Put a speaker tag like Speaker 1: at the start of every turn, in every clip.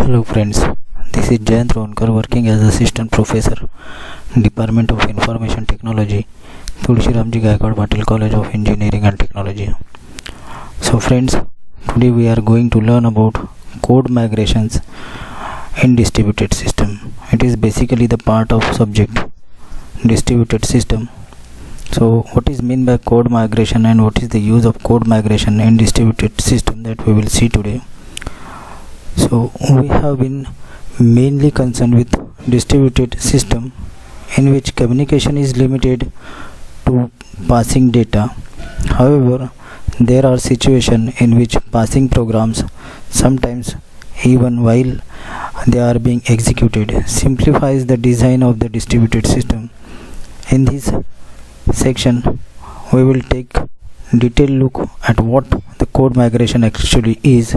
Speaker 1: Hello friends, this is Jayant Ronkar working as Assistant Professor, Department of Information Technology, Tulsi Ramji Gaikwad Patil College of Engineering and Technology. So friends, today we are going to learn about code migrations in distributed system. It is basically the part of subject distributed system. So what is meant by code migration and what is the use of code migration in distributed system, that we will see today. So we have been mainly concerned with distributed system in which communication is limited to passing data. However, there are situations in which passing programs, sometimes even while they are being executed, simplifies the design of the distributed system. In this section, we will take detailed look at what the code migration actually is.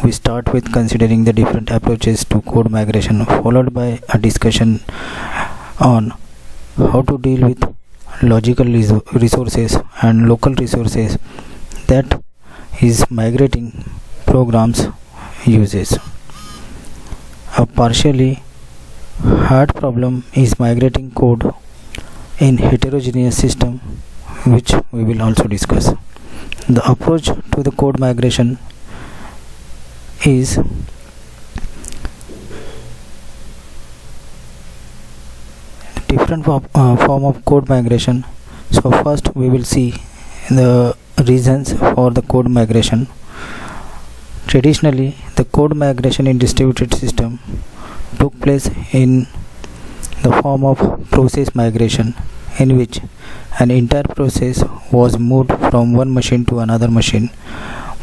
Speaker 1: We start with considering the different approaches to code migration, followed by a discussion on how to deal with logical resources and local resources that is migrating programs uses. A partially hard problem is migrating code in heterogeneous system, which we will also discuss. The approach to the code migration is different form of code migration. So first we will see the reasons for the code migration. Traditionally, the code migration in distributed system took place in the form of process migration, in which an entire process was moved from one machine to another machine.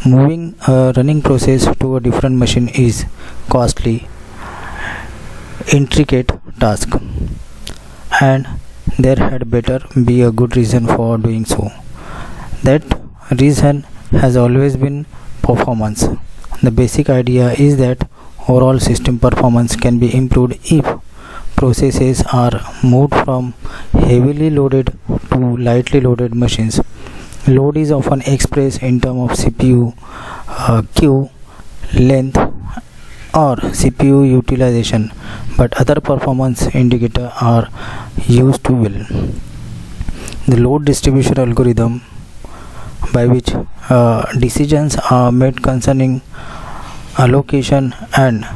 Speaker 1: Moving a running process to a different machine is costly, intricate task, and there had better be a good reason for doing so. That reason has always been performance. The basic idea is that overall system performance can be improved if processes are moved from heavily loaded to lightly loaded machines. Load is often expressed in terms of CPU queue length or CPU utilization, but other performance indicators are used to well. The load distribution algorithm, by which decisions are made concerning allocation and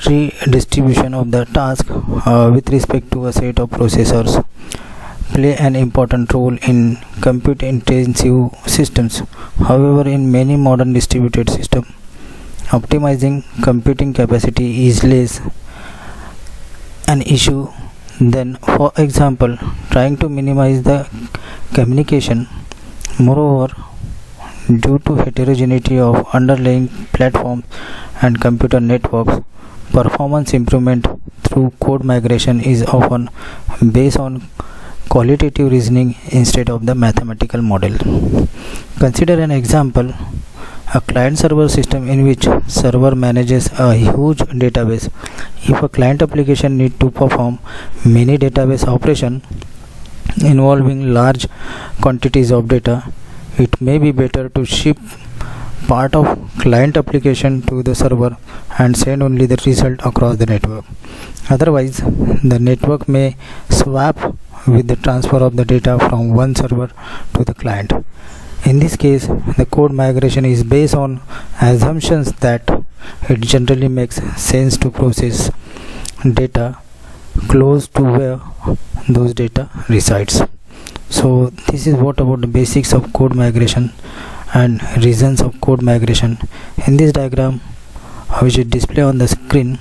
Speaker 1: redistribution of the task with respect to a set of processors, play an important role in compute intensive systems. However, in many modern distributed systems, optimizing computing capacity is less an issue than, for example, trying to minimize the communication. Moreover, due to heterogeneity of underlying platforms and computer networks, performance improvement through code migration is often based on qualitative reasoning instead of the mathematical model. Consider an example: a client-server system in which server manages a huge database. If a client application needs to perform many database operations involving large quantities of data, it may be better to ship part of client application to the server and send only the result across the network. Otherwise, the network may swap with the transfer of the data from one server to the client. In this case, the code migration is based on assumptions that it generally makes sense to process data close to where those data resides. So this is what about the basics of code migration and reasons of code migration. In this diagram, which is displayed on the screen,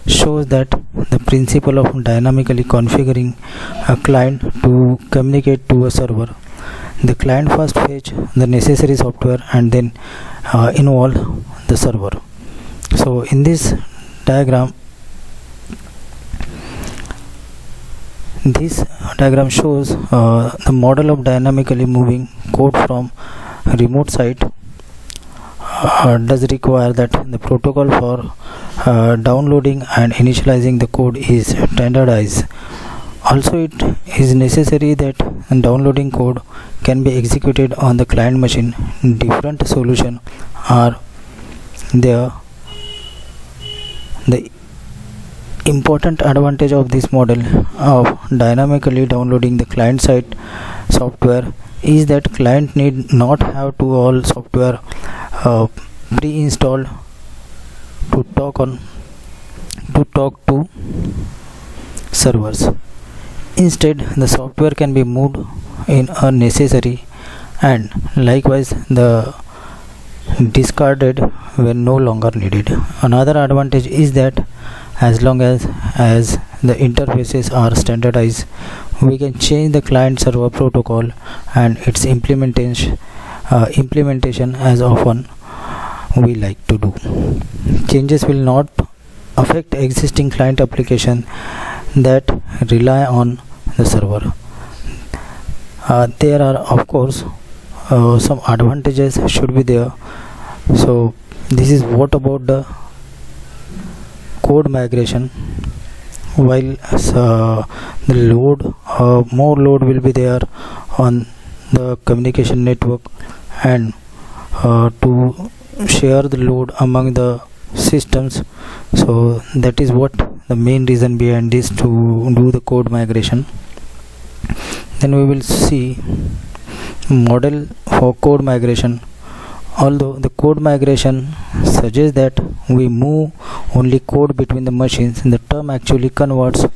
Speaker 1: shows that the principle of dynamically configuring a client to communicate to a server. The client first fetch the necessary software and then involve the server. So in this diagram, shows the model of dynamically moving code from remote site. Does require that the protocol for downloading and initializing the code is standardized. Also, it is necessary that downloading code can be executed on the client machine. Different solutions are The important advantage of this model of dynamically downloading the client side software is that client need not have to all software pre-installed to talk to servers. Instead, the software can be moved in a necessary and likewise the discarded when no longer needed. Another advantage is that as long as the interfaces are standardized, we can change the client server protocol and its implementation as often we like to do. Changes will not affect existing client application that rely on the server. There are of course some advantages should be there. So this is what about the code migration. While the load more load will be there on the communication network and to share the load among the systems, so that is what the main reason behind this to do the code migration. Then we will see model for code migration. Although the code migration suggests that we move only code between the machines, the term actually covers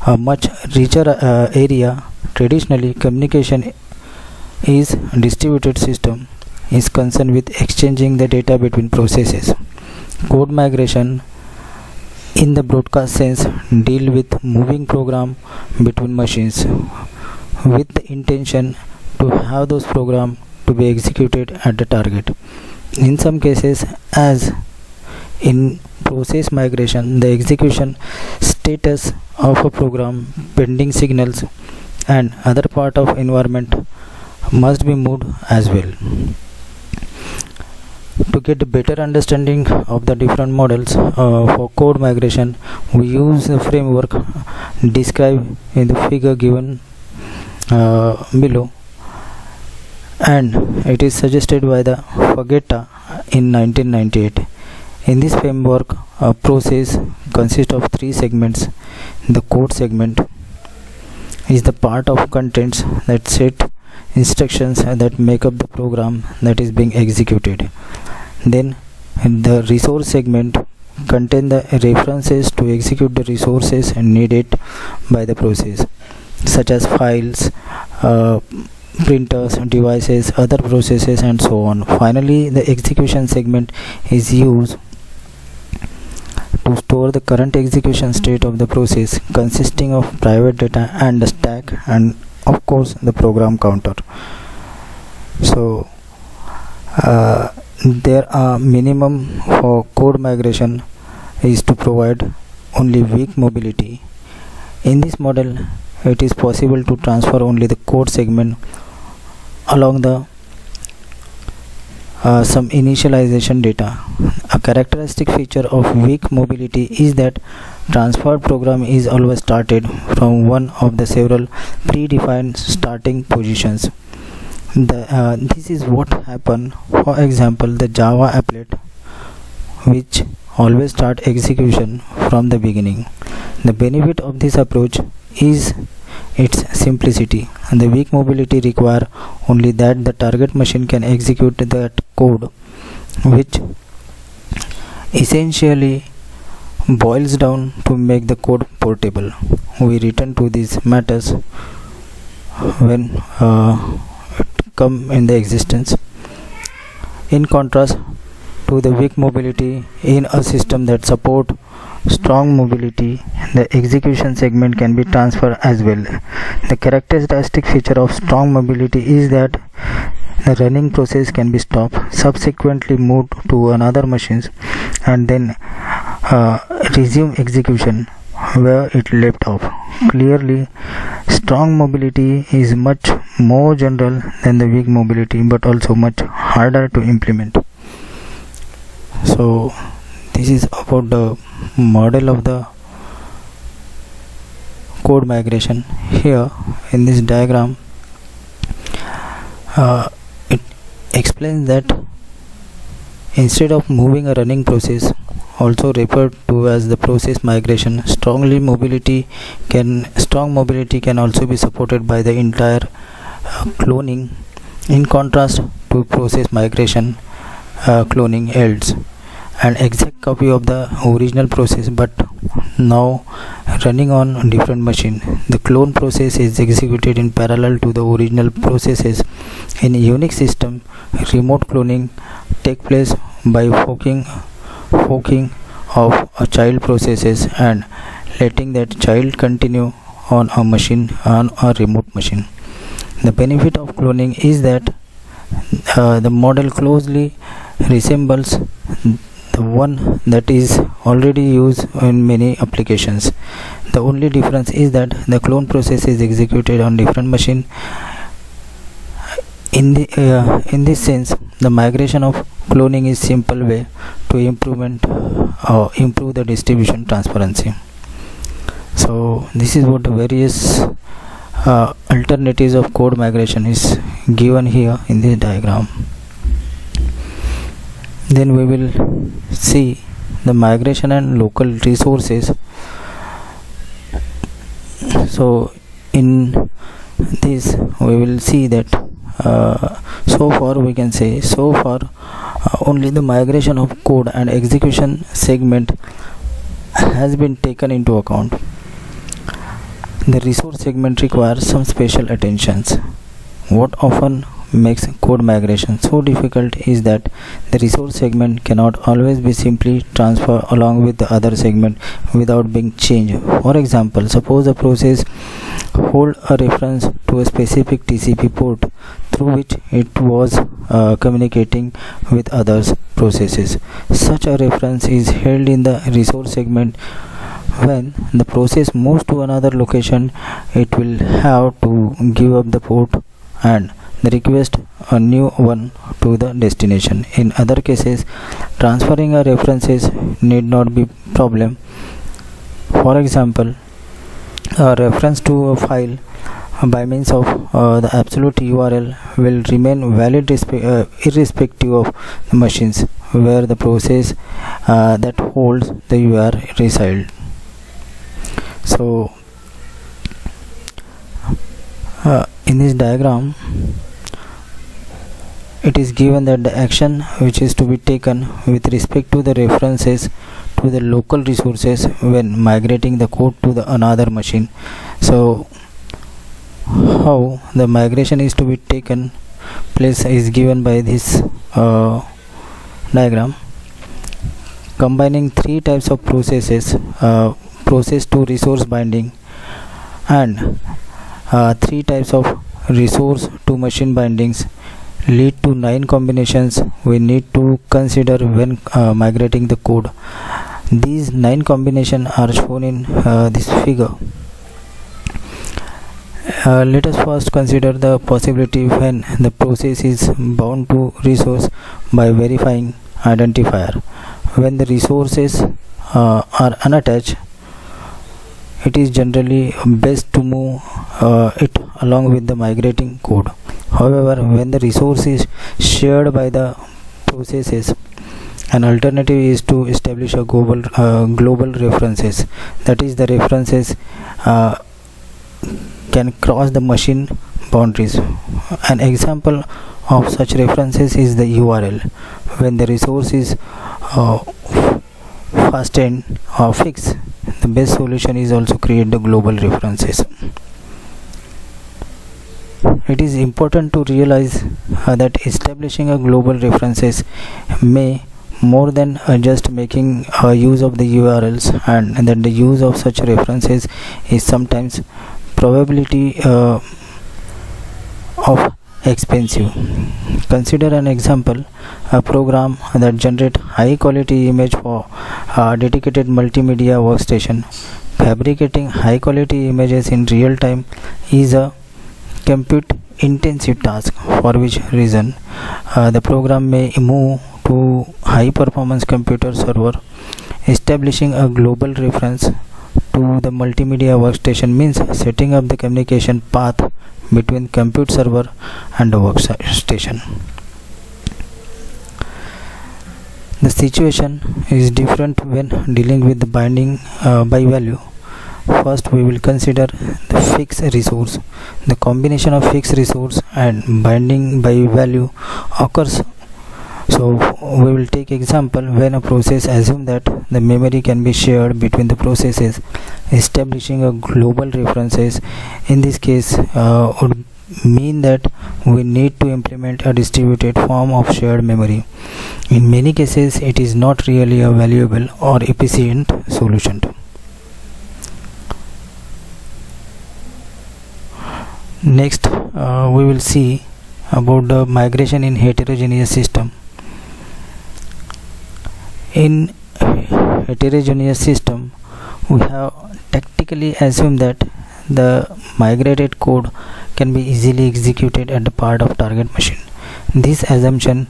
Speaker 1: a much richer area. Traditionally, communication is distributed system is concerned with exchanging the data between processes. Code migration in the broadcast sense deal with moving program between machines with the intention to have those programs to be executed at the target. In some cases, as in process migration, the execution status of a program, pending signals and other part of environment must be moved as well. To get a better understanding of the different models for code migration, we use the framework described in the figure given below, and it is suggested by the Fagetta in 1998. In this framework, a process consists of three segments. The code segment is the part of contents that set instructions that make up the program that is being executed. Then the resource segment contains the references to execute the resources needed by the process, such as files, printers, devices, other processes and so on. Finally, the execution segment is used to store the current execution state of the process, consisting of private data and the stack and of course the program counter. So there are minimum for code migration is to provide only weak mobility. In this model, it is possible to transfer only the code segment along the some initialization data. A characteristic feature of weak mobility is that transferred program is always started from one of the several predefined starting positions. This is what happened. For example, the Java applet, which always start execution from the beginning. The benefit of this approach is its simplicity, and the weak mobility require only that the target machine can execute that code, which essentially boils down to make the code portable. We return to these matters when it come in the existence. In contrast to the weak mobility in a system that support strong mobility, the execution segment can be transferred as well. The characteristic feature of strong mobility is that the running process can be stopped, subsequently moved to another machine, and then resume execution where it left off. Clearly, strong mobility is much more general than the weak mobility, but also much harder to implement. So this is about the model of the code migration. Here in this diagram, it explains that Instead of moving a running process, also referred to as the process migration, strong mobility can also be supported by the entire cloning. In contrast to process migration, cloning yields an exact copy of the original process but now running on different machine. The clone process is executed in parallel to the original processes. In Unix system, remote cloning take place by forking of a child processes and letting that child continue on a remote machine. The benefit of cloning is that the model closely resembles the one that is already used in many applications. The only difference is that the clone process is executed on different machine. In this sense, the migration of cloning is simple way to improve the distribution transparency. So this is what the various alternatives of code migration is given here in this diagram. Then we will see the migration and local resources. So in this we will see that so far only the migration of code and execution segment has been taken into account. The resource segment requires some special attentions. What often makes code migration so difficult is that the resource segment cannot always be simply transferred along with the other segment without being changed. For example, suppose a process hold a reference to a specific TCP port through which it was communicating with other processes. Such a reference is held in the resource segment. When the process moves to another location, it will have to give up the port and request a new one to the destination. In other cases, transferring a references need not be problem. For example, a reference to a file by means of the absolute URL will remain valid irrespective of the machines where the process that holds the URL reside. So in this diagram it is given that the action which is to be taken with respect to the references to the local resources when migrating the code to the another machine. So how the migration is to be taken place is given by this diagram, combining three types of processes, process to resource binding and three types of resource to machine bindings lead to 9 combinations we need to consider when migrating the code. These 9 combinations are shown in this figure. Let us first consider the possibility when the process is bound to resource by verifying identifier. When the resources are unattached, it is generally best to move it along with the migrating code. However, when the resource is shared by the processes, an alternative is to establish a global references. That is, the references can cross the machine boundaries. An example of such references is the URL. When the resource is fastened or fixed, the best solution is also create the global references. It is important to realize that establishing a global references may more than just making use of the URLs, and that the use of such references is sometimes probability of expensive. Consider an example, a program that generates high quality image for a dedicated multimedia workstation. Fabricating high quality images in real time is a compute intensive task, for which reason the program may move to high performance computer server. Establishing a global reference to the multimedia workstation means setting up the communication path between compute server and the workstation. The situation is different when dealing with the binding by value. First, we will consider the fixed resource. The combination of fixed resource and binding by value occurs. So we will take example when a process assume that the memory can be shared between the processes, establishing a global references. In this case, would mean that we need to implement a distributed form of shared memory. In many cases, it is not really a valuable or efficient solution. Next, we will see about the migration in heterogeneous system. In heterogeneous system, we have tactically assumed that the migrated code can be easily executed at the part of target machine. This assumption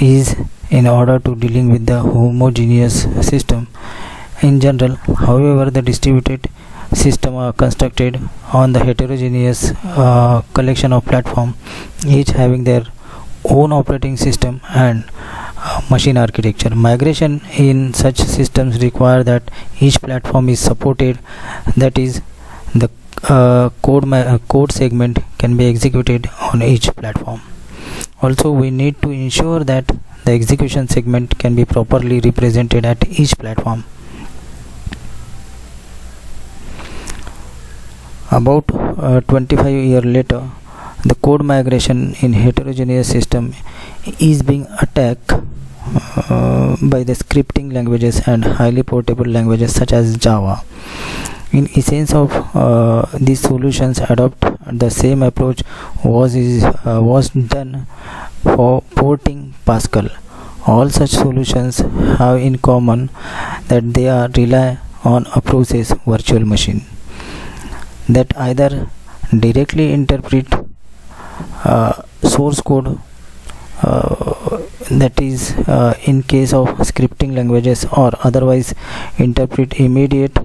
Speaker 1: is in order to dealing with the homogeneous system in general. However, the distributed system are constructed on the heterogeneous collection of platform, each having their own operating system and machine architecture. Migration in such systems require that each platform is supported, that is, the code segment can be executed on each platform. Also, we need to ensure that the execution segment can be properly represented at each platform. About 25 years later, the code migration in heterogeneous system is being attacked by the scripting languages and highly portable languages such as Java. In essence of these solutions adopt the same approach was done for porting Pascal. All such solutions have in common that they are rely on a process virtual machine that either directly interpret source code, that is in case of scripting languages, or otherwise interpret immediate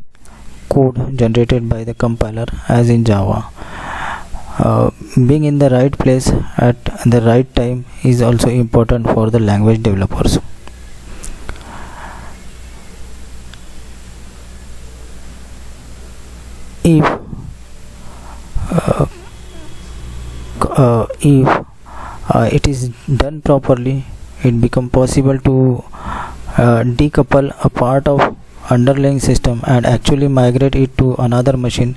Speaker 1: code generated by the compiler as in Java. Being in the right place at the right time is also important for the language developers. If it is done properly, it becomes possible to decouple a part of underlying system and actually migrate it to another machine.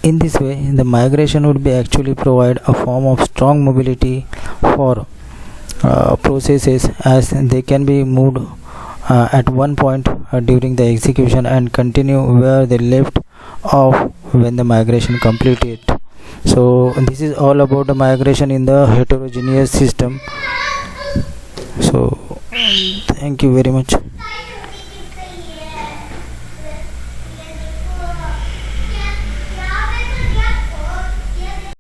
Speaker 1: In this way, the migration would be actually provide a form of strong mobility for processes, as they can be moved at one point during the execution and continue where they left off when the migration completed. So this is all about the migration in the heterogeneous system. So thank you very much.